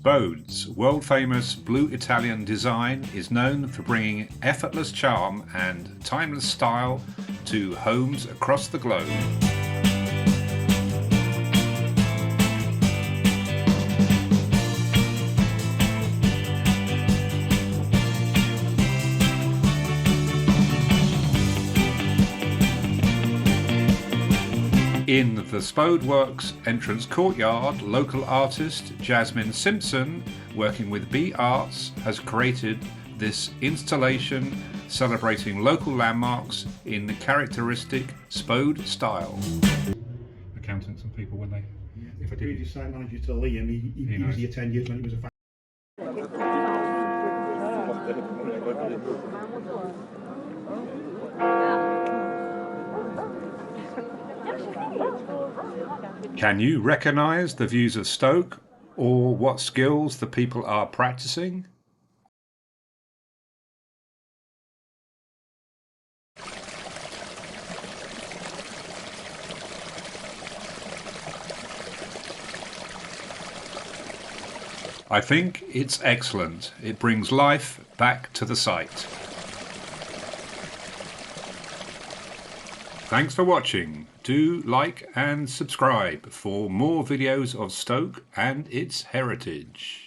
Spode's world-famous blue Italian design is known for bringing effortless charm and timeless style to homes across the globe. In the Spode Works entrance courtyard, local artist Jasmine Simpson, working with B Arts, has created this installation celebrating local landmarks in the characteristic Spode style. Accountants and people, when they... If I previous site manager to Liam, he was here 10 years when he was a Can you recognise the views of Stoke or what skills the people are practising? I think it's excellent. It brings life back to the site. Thanks for watching. Do like and subscribe for more videos of Stoke and its heritage.